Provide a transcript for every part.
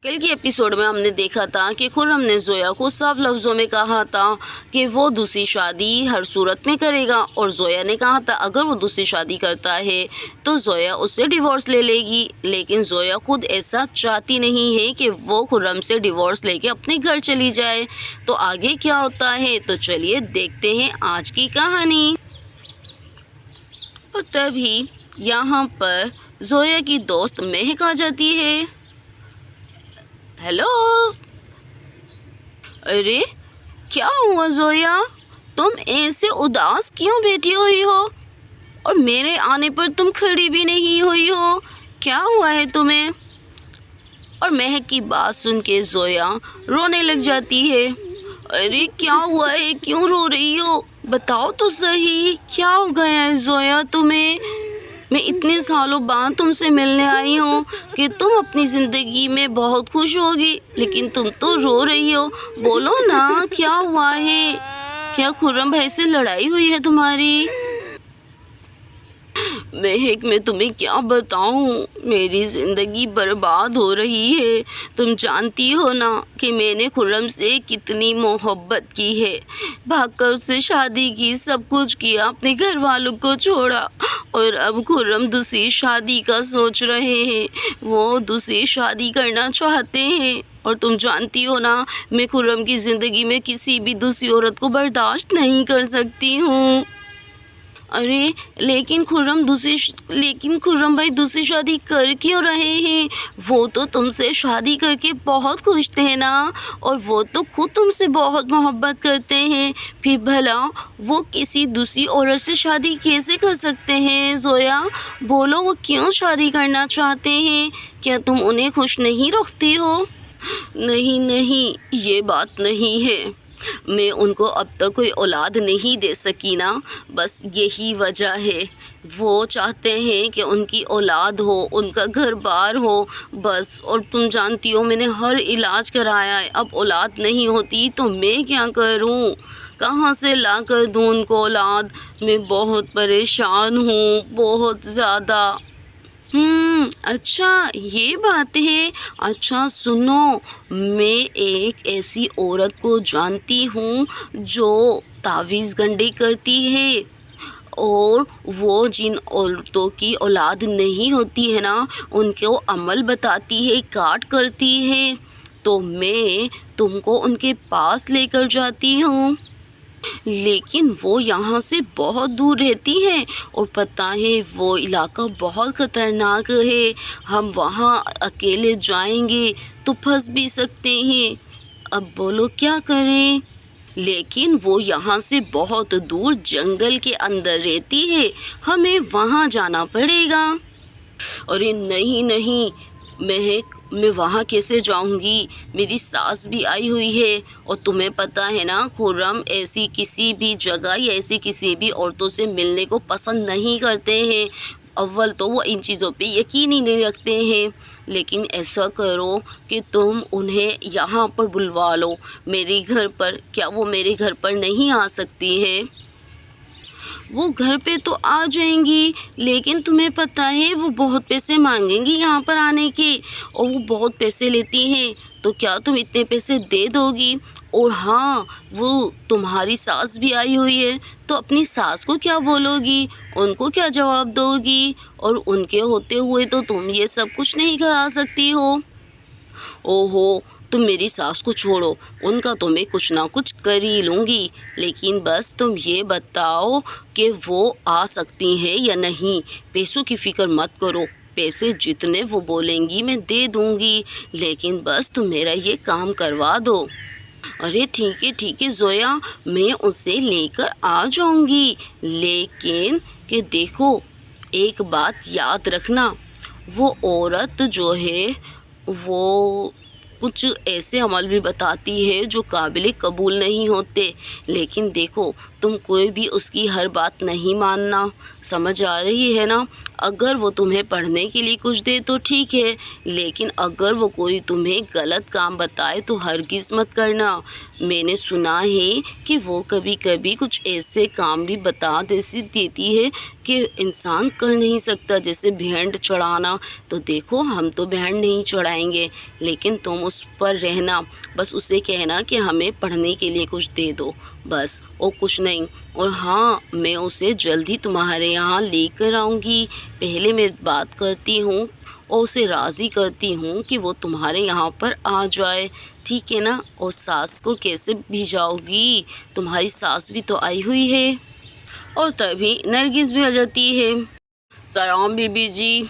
कल की एपिसोड में हमने देखा था कि खुर्रम ने जोया को साफ लफ्ज़ों में कहा था कि वो दूसरी शादी हर सूरत में करेगा और जोया ने कहा था अगर वो दूसरी शादी करता है तो जोया उससे डिवोर्स ले लेगी। लेकिन जोया खुद ऐसा चाहती नहीं है कि वो खुर्रम से डिवोर्स लेके अपने घर चली जाए। तो आगे क्या होता है तो चलिए देखते हैं आज की कहानी। और तभी यहाँ पर जोया की दोस्त महक आ जाती है। हेलो, अरे क्या हुआ जोया, तुम ऐसे उदास क्यों बैठी हुई हो और मेरे आने पर तुम खड़ी भी नहीं हुई हो, क्या हुआ है तुम्हें? और महक की बात सुन के जोया रोने लग जाती है। अरे क्या हुआ है, क्यों रो रही हो, बताओ तो सही, क्या हो गया है जोया तुम्हें? मैं इतने सालों बाद तुमसे मिलने आई हूँ कि तुम अपनी ज़िंदगी में बहुत खुश होगी, लेकिन तुम तो रो रही हो। बोलो ना क्या हुआ है, क्या खुर्रम भाई से लड़ाई हुई है तुम्हारी? महक मैं तुम्हें क्या बताऊँ, मेरी ज़िंदगी बर्बाद हो रही है। तुम जानती हो ना कि मैंने खुर्रम से कितनी मोहब्बत की है, भागकर उससे शादी की, सब कुछ किया, अपने घर वालों को छोड़ा और अब खुर्रम दूसरी शादी का सोच रहे हैं, वो दूसरी शादी करना चाहते हैं। और तुम जानती हो ना मैं खुर्रम की ज़िंदगी में किसी भी दूसरी औरत को बर्दाश्त नहीं कर सकती हूँ। अरे लेकिन खुर्रम भाई दूसरी शादी कर क्यों रहे हैं? वो तो तुमसे शादी करके बहुत खुश थे ना, और वो तो खुद तुमसे बहुत मोहब्बत करते हैं, फिर भला वो किसी दूसरी औरत से शादी कैसे कर सकते हैं? जोया बोलो, वो क्यों शादी करना चाहते हैं? क्या तुम उन्हें खुश नहीं रखती हो? नहीं, ये बात नहीं है, मैं उनको अब तक कोई औलाद नहीं दे सकी ना, बस यही वजह है। वो चाहते हैं कि उनकी औलाद हो, उनका घर बार हो बस। और तुम जानती हो मैंने हर इलाज कराया है, अब औलाद नहीं होती तो मैं क्या करूं? कहाँ से ला कर दूँ उनको औलाद? मैं बहुत परेशान हूँ, बहुत ज़्यादा। अच्छा ये बात है। अच्छा सुनो, मैं एक ऐसी औरत को जानती हूँ जो तावीज़ गंडी करती है, और वो जिन औरतों की औलाद नहीं होती है ना उनको अमल बताती है, काट करती है। तो मैं तुमको उनके पास लेकर जाती हूँ, लेकिन वो यहाँ से बहुत दूर रहती है और पता है वो इलाका बहुत ख़तरनाक है, हम वहाँ अकेले जाएंगे तो फंस भी सकते हैं। अब बोलो क्या करें? लेकिन वो यहाँ से बहुत दूर जंगल के अंदर रहती है, हमें वहाँ जाना पड़ेगा। अरे नहीं महक, मैं वहाँ कैसे जाऊँगी? मेरी सास भी आई हुई है, और तुम्हें पता है ना खुर्रम ऐसी किसी भी जगह या ऐसी किसी भी औरतों से मिलने को पसंद नहीं करते हैं। अव्वल तो वो इन चीज़ों पे यकीन ही नहीं रखते हैं। लेकिन ऐसा करो कि तुम उन्हें यहाँ पर बुलवा लो मेरे घर पर। क्या वो मेरे घर पर नहीं आ सकती है? वो घर पे तो आ जाएंगी, लेकिन तुम्हें पता है वो बहुत पैसे मांगेंगी यहाँ पर आने के, और वो बहुत पैसे लेती हैं। तो क्या तुम इतने पैसे दे दोगी? और हाँ, वो तुम्हारी सास भी आई हुई है, तो अपनी सास को क्या बोलोगी, उनको क्या जवाब दोगी? और उनके होते हुए तो तुम ये सब कुछ नहीं करा सकती हो। ओहो, तुम मेरी सास को छोड़ो, उनका तो मैं कुछ ना कुछ कर ही लूँगी, लेकिन बस तुम ये बताओ कि वो आ सकती हैं या नहीं। पैसों की फ़िक्र मत करो, पैसे जितने वो बोलेंगी मैं दे दूँगी, लेकिन बस तुम मेरा ये काम करवा दो। अरे ठीक है जोया, मैं उसे लेकर आ जाऊँगी, लेकिन कि देखो एक बात याद रखना, वो औरत जो है वो कुछ ऐसे अमल भी बताती है जो काबिल कबूल नहीं होते। लेकिन देखो تم کوئی بھی اس کی ہر بات نہیں ماننا، سمجھ آ رہی ہے نا؟ اگر وہ تمہیں پڑھنے کے لیے کچھ دے تو ٹھیک ہے، لیکن اگر وہ کوئی تمہیں غلط کام بتائے تو ہرگز مت کرنا۔ میں نے سنا ہے کہ وہ کبھی کبھی کچھ ایسے کام بھی بتا دیتی ہے کہ انسان کر نہیں سکتا، جیسے بھینٹ چڑھانا۔ تو دیکھو ہم تو بھینٹ نہیں چڑھائیں گے، لیکن تم اس پر رہنا، بس اسے کہنا کہ ہمیں پڑھنے کے لیے کچھ دے دو، بس، اور کچھ نہیں۔ اور ہاں، میں اسے جلد ہی تمہارے یہاں لے کر آؤں گی۔ پہلے میں بات کرتی ہوں اور اسے راضی کرتی ہوں کہ وہ تمہارے یہاں پر آ جائے، ٹھیک ہے نا؟ اور ساس کو کیسے بھیجاؤ گی؟ تمہاری ساس بھی تو آئی ہوئی ہے۔ اور تبھی نرگس بھی آ جاتی ہے۔ سلام بی بی جی۔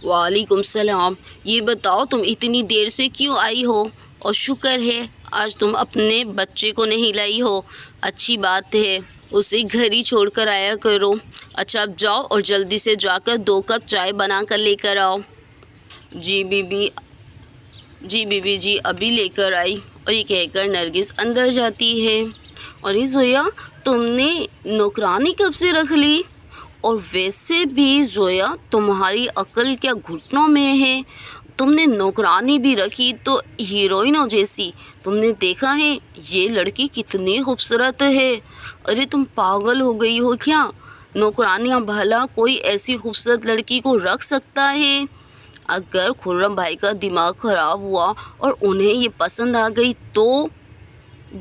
وعلیکم السلام۔ یہ بتاؤ تم اتنی دیر سے کیوں آئی ہو؟ اور شکر ہے آج تم اپنے بچے کو نہیں لائی ہو، اچھی بات ہے، اسے گھر ہی چھوڑ کر آیا کرو۔ اچھا اب جاؤ اور جلدی سے جا کر 2 کپ چائے بنا کر لے کر آؤ۔ جی بی بی جی ابھی لے کر آئی۔ اور یہ کہہ کر نرگس اندر جاتی ہے۔ اور یہ زویا، تم نے نوکرانی کب سے رکھ لی؟ اور ویسے بھی زویا، تمہاری عقل کیا گھٹنوں میں ہے؟ تم نے نوکرانی بھی رکھی تو ہیروئنوں جیسی۔ تم نے دیکھا ہے یہ لڑکی کتنی خوبصورت ہے؟ ارے تم پاگل ہو گئی ہو کیا؟ نوکرانیاں بھلا کوئی ایسی خوبصورت لڑکی کو رکھ سکتا ہے؟ اگر خرم بھائی کا دماغ خراب ہوا اور انہیں یہ پسند آ گئی تو؟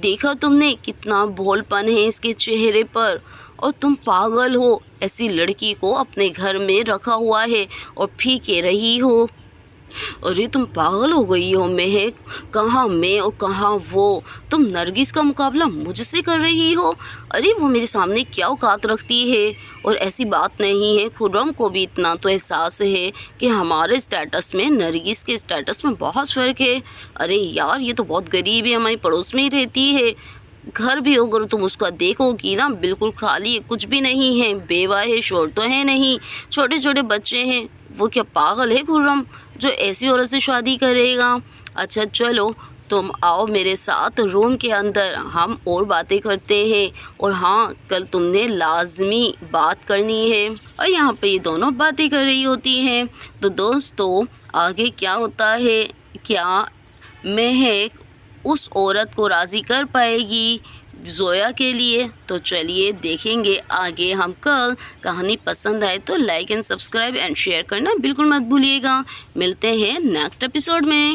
دیکھا تم نے کتنا بھول پن ہے اس کے چہرے پر؟ اور تم پاگل ہو، ایسی لڑکی کو اپنے گھر میں رکھا ہوا ہے اور پھینکے رہی ہو۔ ارے تم پاگل ہو گئی ہو مہک، کہاں میں اور کہاں وہ؟ تم نرگس کا مقابلہ مجھ سے کر رہی ہو؟ ارے وہ میرے سامنے کیا اوقات رکھتی ہے؟ اور ایسی بات نہیں ہے، خرم کو بھی اتنا تو احساس ہے کہ ہمارے اسٹیٹس میں نرگس کے اسٹیٹس میں بہت فرق ہے۔ ارے یار یہ تو بہت غریب ہے، ہمارے پڑوس میں ہی رہتی ہے، گھر بھی اگر تم اس کا دیکھو گی نا بالکل خالی ہے، کچھ بھی نہیں ہے، بیوہ ہے، شوہر تو ہے نہیں، چھوٹے چھوٹے بچے ہیں۔ وہ کیا پاگل ہے خرم جو ایسی عورت سے شادی کرے گا؟ اچھا چلو تم آؤ میرے ساتھ روم کے اندر، ہم اور باتیں کرتے ہیں۔ اور ہاں کل تم نے لازمی بات کرنی ہے۔ اور یہاں پہ یہ دونوں باتیں کر رہی ہوتی ہیں۔ تو دوستو آگے کیا ہوتا ہے؟ کیا مہک اس عورت کو راضی کر پائے گی زویا کے لیے؟ تو چلیے دیکھیں گے آگے ہم کل۔ کہانی پسند آئے تو like and subscribe and share کرنا بالکل مت بھولیے گا۔ ملتے ہیں نیکسٹ ایپیسوڈ میں۔